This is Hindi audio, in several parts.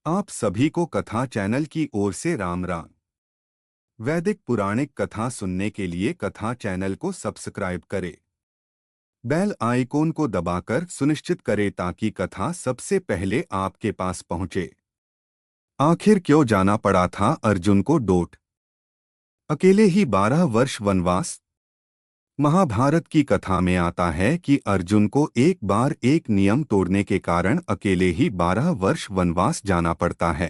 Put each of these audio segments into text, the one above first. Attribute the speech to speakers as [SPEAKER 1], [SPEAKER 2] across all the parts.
[SPEAKER 1] आप सभी को कथा चैनल की ओर से राम राम। वैदिक पुराणिक कथा सुनने के लिए कथा चैनल को सब्सक्राइब करें। बेल आइकॉन को दबाकर सुनिश्चित करें ताकि कथा सबसे पहले आपके पास पहुंचे। आखिर क्यों जाना पड़ा था अर्जुन को डोट अकेले ही 12 वर्ष वनवास। महाभारत की कथा में आता है कि अर्जुन को एक बार एक नियम तोड़ने के कारण अकेले ही 12 वर्ष वनवास जाना पड़ता है।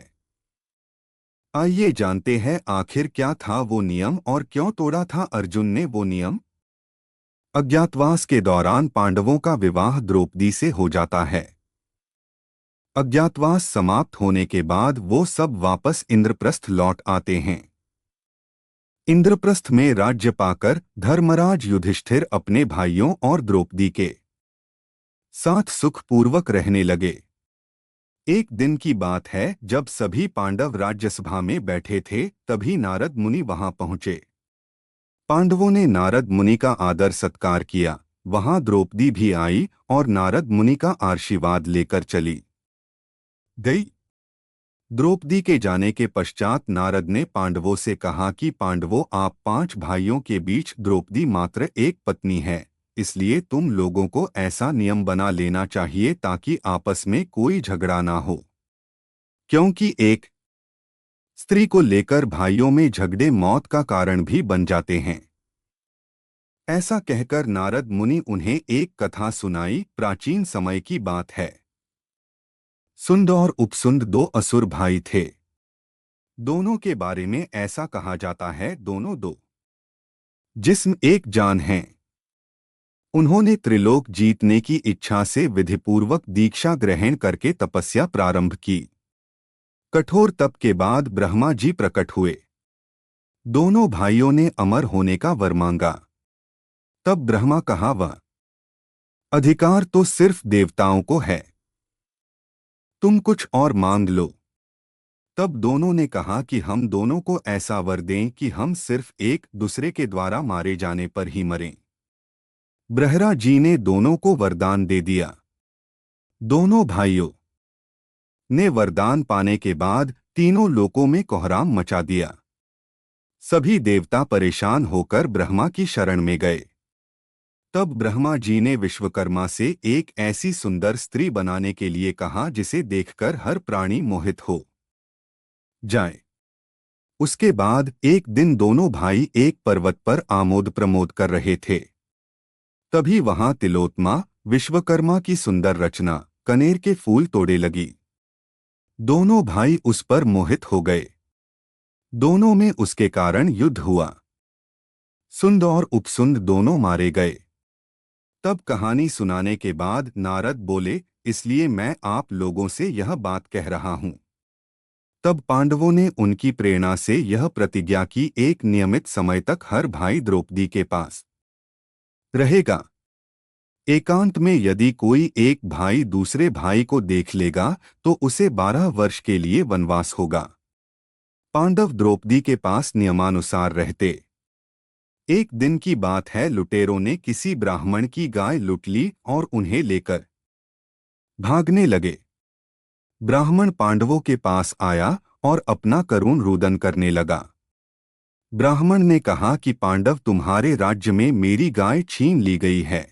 [SPEAKER 1] आइए जानते हैं आखिर क्या था वो नियम और क्यों तोड़ा था अर्जुन ने वो नियम। अज्ञातवास के दौरान पांडवों का विवाह द्रौपदी से हो जाता है। अज्ञातवास समाप्त होने के बाद वो सब वापस इंद्रप्रस्थ लौट आते हैं। इंद्रप्रस्थ में राज्य पाकर धर्मराज युधिष्ठिर अपने भाइयों और द्रौपदी के साथ सुखपूर्वक रहने लगे। एक दिन की बात है जब सभी पांडव राज्यसभा में बैठे थे, तभी नारद मुनि वहां पहुंचे। पांडवों ने नारद मुनि का आदर सत्कार किया। वहां द्रौपदी भी आई और नारद मुनि का आशीर्वाद लेकर चली गई। द्रौपदी के जाने के पश्चात नारद ने पांडवों से कहा कि पांडवों, आप 5 भाइयों के बीच द्रौपदी मात्र एक पत्नी है, इसलिए तुम लोगों को ऐसा नियम बना लेना चाहिए ताकि आपस में कोई झगड़ा ना हो, क्योंकि एक स्त्री को लेकर भाइयों में झगड़े मौत का कारण भी बन जाते हैं। ऐसा कहकर नारद मुनि उन्हें एक कथा सुनाई। प्राचीन समय की बात है। सुंद और उपसुंद 2 असुर भाई थे। दोनों के बारे में ऐसा कहा जाता है, दोनों दो जिस्म एक जान हैं। उन्होंने त्रिलोक जीतने की इच्छा से विधिपूर्वक दीक्षा ग्रहण करके तपस्या प्रारंभ की। कठोर तप के बाद ब्रह्मा जी प्रकट हुए। दोनों भाइयों ने अमर होने का वर मांगा। तब ब्रह्मा कहा, वह अधिकार तो सिर्फ देवताओं को है, तुम कुछ और मांग लो। तब दोनों ने कहा कि हम दोनों को ऐसा वर दें कि हम सिर्फ एक दूसरे के द्वारा मारे जाने पर ही मरें। ब्रह्मा जी ने दोनों को वरदान दे दिया। दोनों भाइयों ने वरदान पाने के बाद तीनों लोकों में कोहराम मचा दिया। सभी देवता परेशान होकर ब्रह्मा की शरण में गए। तब ब्रह्मा जी ने विश्वकर्मा से एक ऐसी सुंदर स्त्री बनाने के लिए कहा जिसे देखकर हर प्राणी मोहित हो जाए। उसके बाद एक दिन दोनों भाई एक पर्वत पर आमोद प्रमोद कर रहे थे। तभी वहां तिलोत्मा, विश्वकर्मा की सुंदर रचना, कनेर के फूल तोड़े लगी। दोनों भाई उस पर मोहित हो गए। दोनों में उसके कारण युद्ध हुआ। सुंद और उपसुंद दोनों मारे गए। तब कहानी सुनाने के बाद नारद बोले, इसलिए मैं आप लोगों से यह बात कह रहा हूं। तब पांडवों ने उनकी प्रेरणा से यह प्रतिज्ञा की, एक नियमित समय तक हर भाई द्रौपदी के पास रहेगा। एकांत में यदि कोई एक भाई दूसरे भाई को देख लेगा तो उसे 12 वर्ष के लिए वनवास होगा। पांडव द्रौपदी के पास नियमानुसार रहते। एक दिन की बात है, लुटेरों ने किसी ब्राह्मण की गाय लूट ली और उन्हें लेकर भागने लगे। ब्राह्मण पांडवों के पास आया और अपना करुण रुदन करने लगा। ब्राह्मण ने कहा कि पांडव, तुम्हारे राज्य में मेरी गाय छीन ली गई है।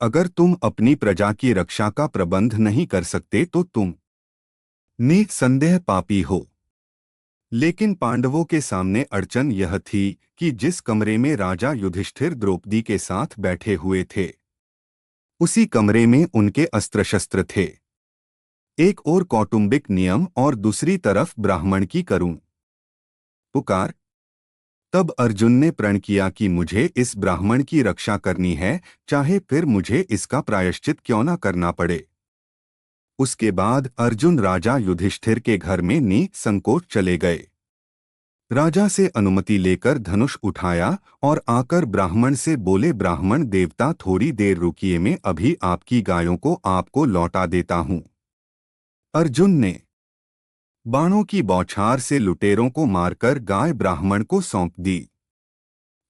[SPEAKER 1] अगर तुम अपनी प्रजा की रक्षा का प्रबंध नहीं कर सकते तो तुम निसंदेह पापी हो। लेकिन पांडवों के सामने अड़चन यह थी कि जिस कमरे में राजा युधिष्ठिर द्रौपदी के साथ बैठे हुए थे, उसी कमरे में उनके अस्त्र शस्त्र थे। एक ओर कौटुंबिक नियम और दूसरी तरफ ब्राह्मण की करुण पुकार। तब अर्जुन ने प्रण किया कि मुझे इस ब्राह्मण की रक्षा करनी है, चाहे फिर मुझे इसका प्रायश्चित क्यों न करना पड़े। उसके बाद अर्जुन राजा युधिष्ठिर के घर में निसंकोच चले गए। राजा से अनुमति लेकर धनुष उठाया और आकर ब्राह्मण से बोले, ब्राह्मण देवता, थोड़ी देर रुकिए, मैं अभी आपकी गायों को आपको लौटा देता हूं। अर्जुन ने बाणों की बौछार से लुटेरों को मारकर गाय ब्राह्मण को सौंप दी।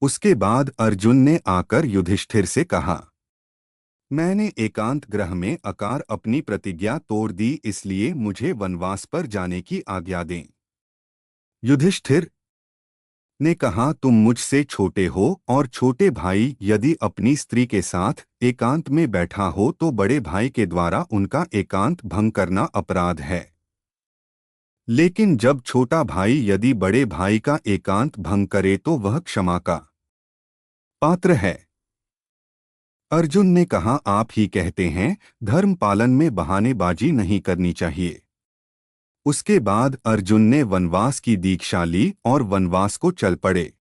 [SPEAKER 1] उसके बाद अर्जुन ने आकर युधिष्ठिर से कहा, मैंने एकांत ग्रह में आकर अपनी प्रतिज्ञा तोड़ दी, इसलिए मुझे वनवास पर जाने की आज्ञा दें। युधिष्ठिर ने कहा, तुम मुझसे छोटे हो और छोटे भाई यदि अपनी स्त्री के साथ एकांत में बैठा हो तो बड़े भाई के द्वारा उनका एकांत भंग करना अपराध है। लेकिन जब छोटा भाई यदि बड़े भाई का एकांत भंग करे तो वह क्षमा का पात्र है। अर्जुन ने कहा, आप ही कहते हैं, धर्म पालन में बहानेबाजी नहीं करनी चाहिए। उसके बाद अर्जुन ने वनवास की दीक्षा ली और वनवास को चल पड़े।